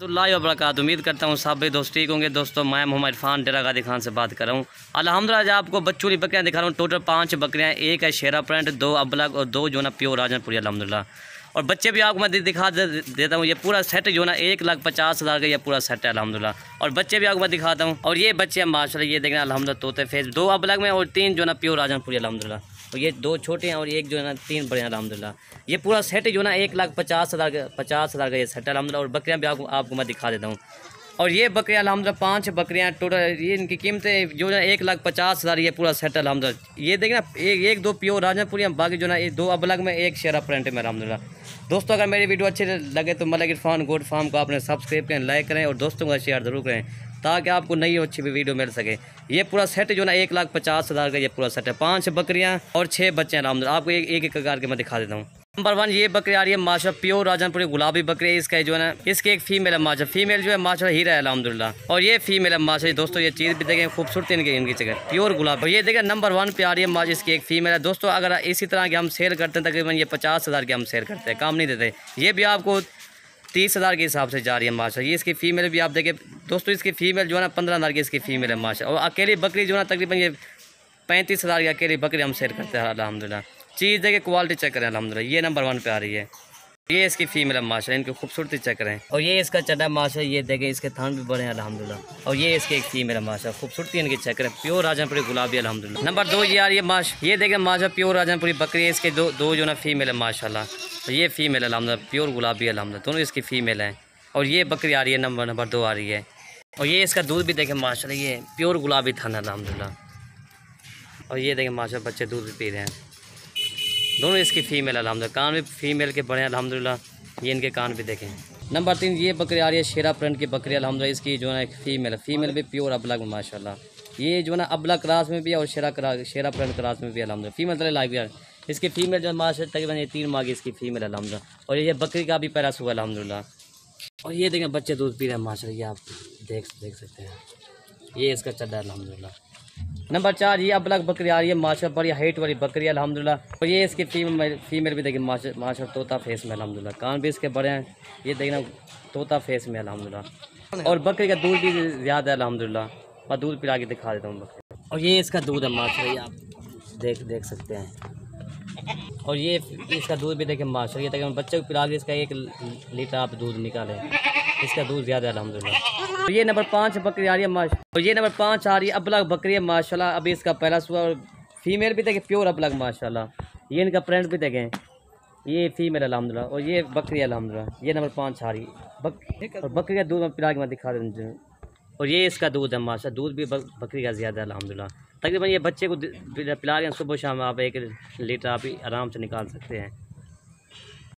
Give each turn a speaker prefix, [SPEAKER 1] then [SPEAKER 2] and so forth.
[SPEAKER 1] वबरकात। उम्मीद करता हूँ सब भी दोस्त ठीक होंगे। दोस्तों मैं मोहम्मद इरफान डेरा गादी खान से बात कर रहा हूँ। अल्हम्दुलिल्लाह आज आपको बच्चों की बकरियाँ दिखा रहा हूँ। टोटल 5 बकरियाँ, एक है शेरा प्रिंट, 2 अबलग और 2 जो ना प्योर राजनपुरी अल्हम्दुलिल्लाह। और बच्चे भी आपको मैं दिखा देता हूँ। ये पूरा सेट जो ना 1,50,000 का ये पूरा सेट है अल्हम्दुलिल्लाह। और बच्चे भी आपको मैं दिखाता हूँ। और ये बच्चे माशाल्लाह ये देखना अल्हम्दुलिल्लाह तोते फेस, 2 अबलग में और 3 जो ना प्योर राजनपुरी अल्हम्दुलिल्लाह। और ये 2 छोटे हैं और एक जो है ना 3 बड़े हैं अल्हम्दुलिल्लाह। ये पूरा सेट जो ना 1,50,000 का ये सेट है अल्हम्दुलिल्लाह। और बकरियाँ भी आपको मैं दिखा देता हूँ। और ये बकरियाँ अल्हम्दुलिल्लाह 5 बकरियाँ टोटल, ये इनकी कीमतें जो है 1,50,000 ये पूरा सेट है अल्हम्दुलिल्लाह। ये देखना एक 2 प्योर राजनपुरी, बाकी जो ना 2 अबलग में, 1 शेरा प्रिंट में अल्हम्दुलिल्लाह। दोस्तों अगर मेरी वीडियो अच्छी लगे तो मलिक इरफान गोट फार्म को आपने सब्सक्राइब करें, लाइक करें और दोस्तों का शेयर ज़रूर करें ताकि आपको नई और अच्छी वीडियो मिल सके। ये पूरा सेट जो ना 1,50,000 का ये पूरा सेट है। 5 बकरियाँ और 6 बच्चे हैं अल्हम्दुलिल्लाह। आपको एक करके मैं दिखा देता हूँ। नंबर 1 ये बकरी आ रही है माशा प्योर राजनपुरी गुलाबी बकरी है। इसका जो है ना इसकी एक फीमेल है माशा, फीमेल जो है माशा हीरा है अल्हम्दुलिल्लाह। और ये फीमेल है माशा। दोस्तों ये चीज़ भी देखें खूबसूरती इनकी जगह प्योर गुलाब। और ये देखें नंबर 1 पे आ रही है माशा, इसकी एक फीमेल है। दोस्तों अगर इसी तरह के हम सेल करते हैं तकरीबन ये 50,000 के हम सेल करते हैं, काम नहीं देते। ये भी आपको 30,000 के हिसाब से जा रही है माशा। ये इसकी फीमेल भी आप देखें दोस्तों, इसकी फीमेल जो है ना 15,000 की इसकी फीमेल है माशा। और अकेली बकरी जो है ना तकरीबन ये 35,000 की अकेली बकरी हम सेल करते हैं अल्हम्दुलिल्लाह। चीज़ देखे क्वालिटी चेक करें अल्हम्दुलिल्लाह। ये नंबर 1 पे आ रही है। ये इसकी फीमेल है माशा, इनकी खूबसूरती चेक करें। और ये इसका चड्डा माशा, ये देखें इसके थान भी बड़े हैं अल्हम्दुलिल्लाह। और ये इसके एक फीमेल है माशा, खूबसूरती इनकी चेक करें, प्योर राजनपुरी गुलाबी अल्हम्दुलिल्लाह। नंबर 2 ये आ रही है माशा, ये देखें माशा प्योर राजनपुरी बकरी है। इसके दो जो ना फीमेल है माशाल्लाह। तो ये फीमेल अल्हम्दुलिल्लाह प्योर गुलाबी अल्हम्दुलिल्लाह, दोनों इसकी फ़ीमेल हैं। और ये बकरी आ रही है नंबर 2 आ रही है। और ये इसका दूध भी देखें माशाल्लाह, ये प्योर गुलाबी थान अल्हम्दुलिल्लाह। और ये देखें माशाल्लाह बच्चे दूध भी पी रहे हैं, दोनों इसकी फ़ीमेल अल्हम्दुलिल्लाह। कान भी फीमेल के बड़े हैं अल्हम्दुलिल्लाह। ये इनके कान भी देखें। नंबर 3 ये बकरी आ रही है शेरा प्रिंट की बकरी अल्हम्दुलिल्लाह। इसकी जो है एक फीमेल है, फीमेल भी प्योर अबलग माशाल्लाह। ये जो है ना अबलग क्रास में भी है और शेरा प्रिंट क्रास में भी अल्हम्दुलिल्लाह। फीमेल तले लाइव यार इसकी फीमेल जो माशाल्लाह तकरीबन ये 3 माह की इसकी फीमेल अल्हम्दुलिल्लाह। और ये बकरी का भी पैरा हुआ अल्हम्दुलिल्लाह। और ये देखें बच्चे दूध पी रहे हैं माशाल्लाह, ये आप देख सकते हैं। ये इसका चड्डा अल्हम्दुलिल्लाह। नंबर 4 ये अबलग बकरी आ रही है माशाल्लाह, बड़ी हाइट वाली बकरी है अल्हम्दुलिल्लाह। और ये इसकी फीमेल भी देखिए माशाल्लाह तोता फेस में अल्हम्दुलिल्लाह। कान भी इसके बड़े हैं, ये देखना तोता फेस में अल्हम्दुलिल्लाह। और बकरी का दूध भी ज़्यादा है अल्हम्दुलिल्लाह। मैं दूध पिला के दिखा देता हूँ बकरी। और ये इसका दूध है माशाल्लाह, ये आप देख सकते हैं। और ये इसका दूध भी देखें माशाल्लाह, ये तकरीबन बच्चे को पिला के इसका 1 लीटर आप दूध निकालें, इसका दूध ज़्यादा है अल्हम्दुलिल्लाह। तो ये नंबर 5 बकरी आ रही है माशाल्लाह। और ये नंबर 5 आ रही है अबलग बकरी है माशाल्लाह। अभी इसका पहला हुआ और फीमेल भी देखें प्योर अबलग माशाल्लाह। ये इनका प्रिंट भी देखें, ये फीमेल अल्हम्दुलिल्लाह। और ये बकरी अल्हम्दुलिल्लाह। ये नंबर 5 आ रही और बकरी का दूध मैं पिला के मैं दिखा दूँ। और ये इसका दूध है माशाल्लाह, दूध भी बकरी का ज़्यादा है अल्हम्दुलिल्लाह। तकरीबन ये बच्चे को पिला रहे हैं सुबह शाम, आप 1 लीटर आप आराम से निकाल सकते हैं।